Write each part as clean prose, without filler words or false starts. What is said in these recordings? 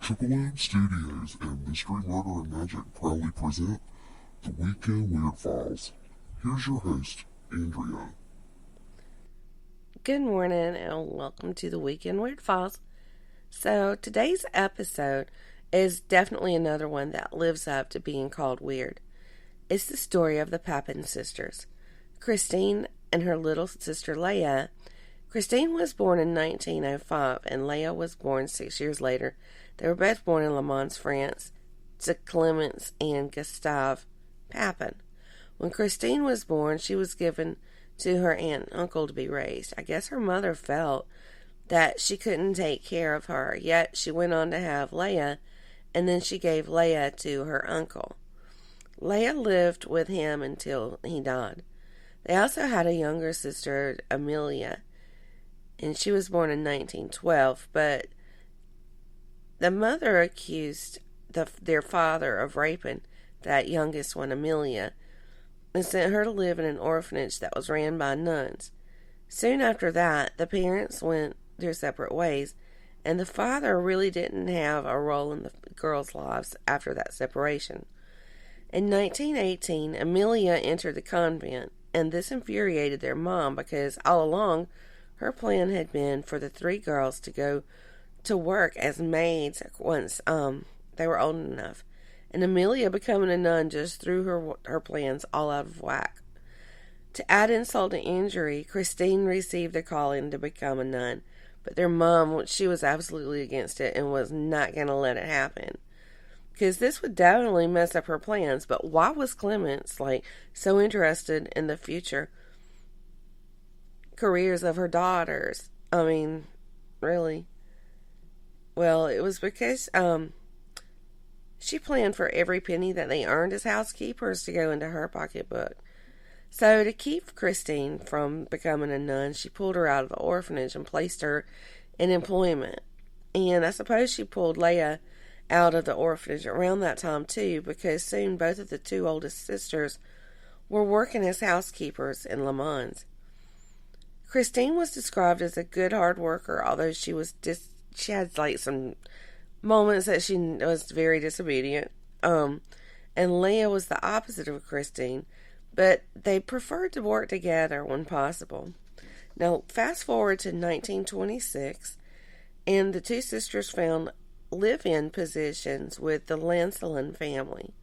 Triple M Studios and Mystery Murder and Magic proudly present the Weekend Weird Files. Here's your host, Andrea. Good morning and welcome to the Weekend Weird Files. So today's episode is definitely another one that lives up to being called weird. It's the story of the Papin sisters, Christine and her little sister Leah. Christine was born in 1905 and Leah was born 6 years later. They were both born in LeMans, France, to Clemence and Gustave Papin. When Christine was born, she was given to her aunt and uncle to be raised. I guess her mother felt that she couldn't take care of her, yet she went on to have Leah, and then she gave Leah to her uncle. Leah lived with him until he died. They also had a younger sister, Amelia, and she was born in 1912, but the mother accused their father of raping that youngest one, Amelia, and sent her to live in an orphanage that was ran by nuns. Soon after that, the parents went their separate ways, and the father really didn't have a role in the girls' lives after that separation. In 1918, Amelia entered the convent, and this infuriated their mom because all along her plan had been for the three girls to go to work as maids once they were old enough. And Amelia becoming a nun just threw her plans all out of whack. To add insult to injury, Christine received the calling to become a nun, but their mom, she was absolutely against it and was not going to let it happen, because this would definitely mess up her plans. But why was Clemence so interested in the future careers of her daughters? I mean, really? Well, it was because she planned for every penny that they earned as housekeepers to go into her pocketbook. So to keep Christine from becoming a nun, she pulled her out of the orphanage and placed her in employment. And I suppose she pulled Leah out of the orphanage around that time too, because soon both of the two oldest sisters were working as housekeepers in LeMans. Christine was described as a good hard worker, although she had some moments that she was very disobedient. And Leah was the opposite of Christine, but they preferred to work together when possible. Now, fast forward to 1926, and the two sisters found live-in positions with the Lanceline family.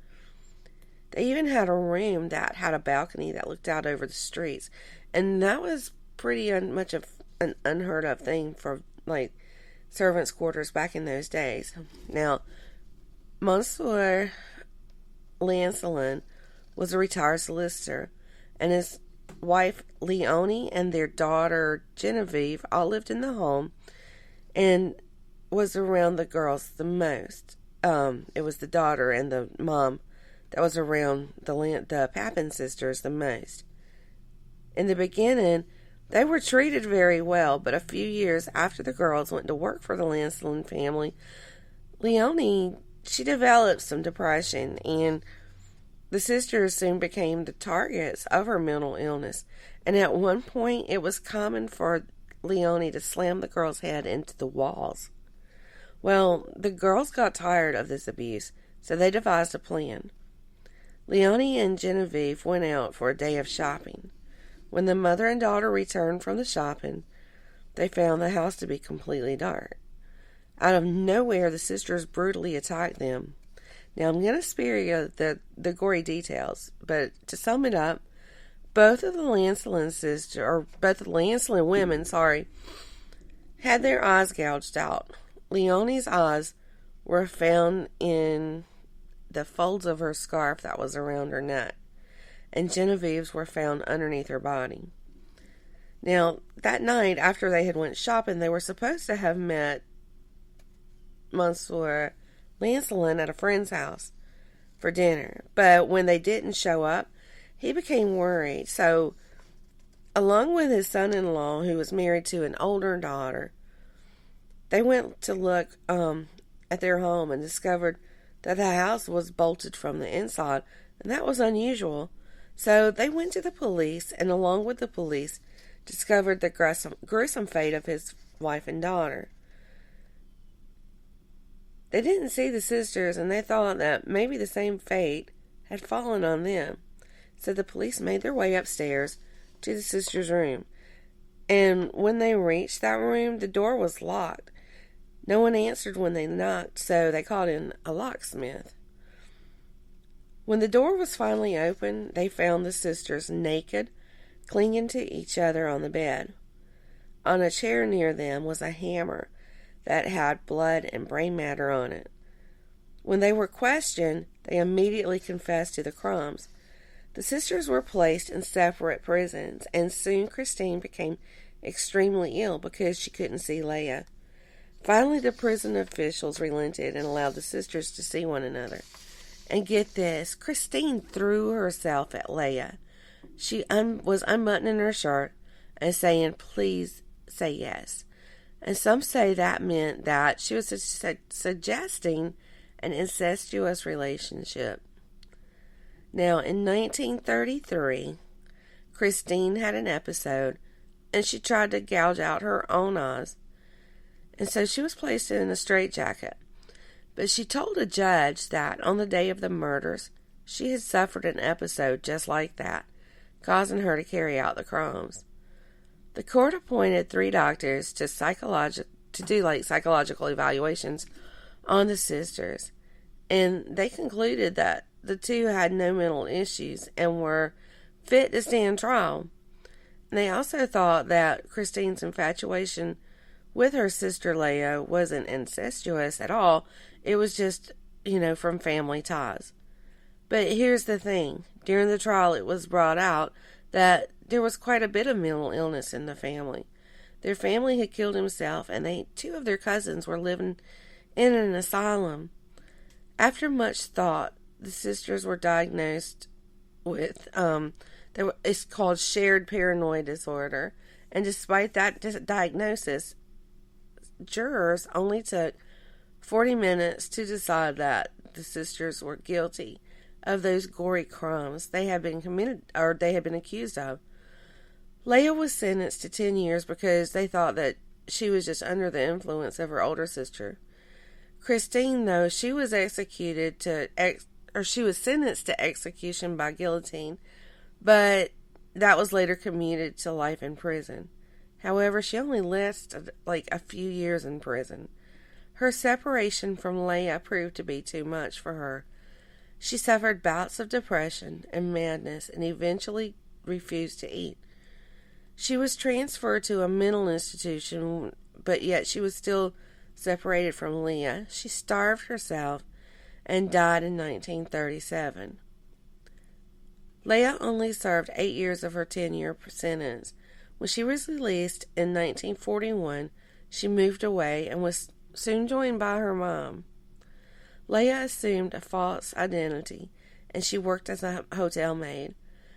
They even had a room that had a balcony that looked out over the streets, and that was pretty much of an unheard of thing for servants' quarters back in those days. Now, Monsieur Lanceline was a retired solicitor, and his wife Leonie and their daughter Genevieve all lived in the home and was around the girls the most. It was the daughter and the mom that was around the Papin sisters the most. In the beginning, they were treated very well, but a few years after the girls went to work for the Lanceline family, Leonie, she developed some depression, and the sisters soon became the targets of her mental illness. And at one point, it was common for Leonie to slam the girl's head into the walls. Well, the girls got tired of this abuse, so they devised a plan. Leonie and Genevieve went out for a day of shopping. When the mother and daughter returned from the shopping, they found the house to be completely dark. Out of nowhere, the sisters brutally attacked them. Now, I'm going to spare you the gory details, but to sum it up, both of the Lanceline women, had their eyes gouged out. Leonie's eyes were found in the folds of her scarf that was around her neck, and Genevieve's were found underneath her body. Now, that night, after they had went shopping, they were supposed to have met Monsieur Lanceline at a friend's house for dinner, but when they didn't show up, he became worried. So, along with his son-in-law, who was married to an older daughter, they went to look at their home and discovered that the house was bolted from the inside, and that was unusual. So they went to the police, and along with the police, discovered the gruesome fate of his wife and daughter. They didn't see the sisters, and they thought that maybe the same fate had fallen on them. So the police made their way upstairs to the sisters' room. And when they reached that room, the door was locked. No one answered when they knocked, so they called in a locksmith. When the door was finally opened, they found the sisters naked, clinging to each other on the bed. On a chair near them was a hammer that had blood and brain matter on it. When they were questioned, they immediately confessed to the crimes. The sisters were placed in separate prisons, and soon Christine became extremely ill because she couldn't see Leah. Finally, the prison officials relented and allowed the sisters to see one another. And get this, Christine threw herself at Leah. She was unbuttoning her shirt and saying, "Please say yes." And some say that meant that she was suggesting an incestuous relationship. Now, in 1933, Christine had an episode, and she tried to gouge out her own eyes. And so she was placed in a straitjacket. But she told a judge that on the day of the murders, she had suffered an episode just like that, causing her to carry out the crimes. The court appointed 3 doctors to do psychological evaluations on the sisters, and they concluded that the 2 had no mental issues and were fit to stand trial. And they also thought that Christine's infatuation with her sister Leah wasn't incestuous at all. It was just, from family ties. But here's the thing. During the trial, it was brought out that there was quite a bit of mental illness in the family. Their family had killed himself, and 2 of their cousins were living in an asylum. After much thought, the sisters were diagnosed with, it's called shared paranoid disorder. And despite that diagnosis, jurors only took 40 minutes to decide that the sisters were guilty of those gory crimes they had been accused of. Leah was sentenced to 10 years because they thought that she was just under the influence of her older sister. Christine, though, she was she was sentenced to execution by guillotine, but that was later commuted to life in prison. However, she only lasted a few years in prison. Her separation from Leah proved to be too much for her. She suffered bouts of depression and madness and eventually refused to eat. She was transferred to a mental institution, but yet she was still separated from Leah. She starved herself and died in 1937. Leah only served 8 years of her 10-year sentence. When she was released in 1941, she moved away and was soon joined by her mom. Leah assumed a false identity, and she worked as a hotel maid.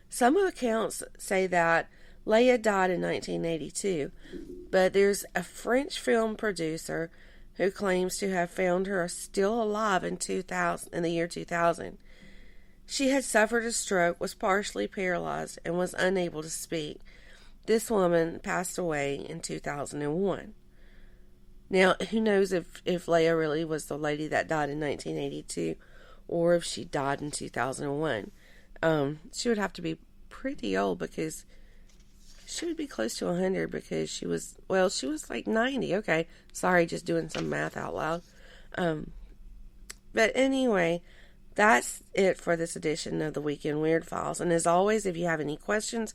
Some accounts say that Leah died in 1982, but there's a French film producer who claims to have found her still alive in the year 2000. She had suffered a stroke, was partially paralyzed, and was unable to speak. This woman passed away in 2001. Now, who knows if Leah really was the lady that died in 1982 or if she died in 2001. She would have to be pretty old because she would be close to 100 because she was like 90. Okay, sorry, just doing some math out loud. But anyway, that's it for this edition of the Weekend Weird Files. And as always, if you have any questions,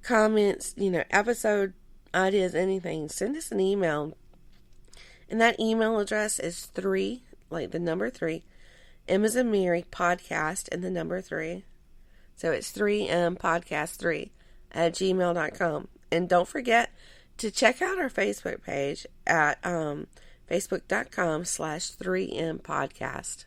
comments, episode ideas, anything, send us an email. And that email address is 3, like the number 3, M as in Mary, podcast, and the number 3. So it's 3mpodcast3 at gmail.com. And don't forget to check out our Facebook page at facebook.com/3mpodcast.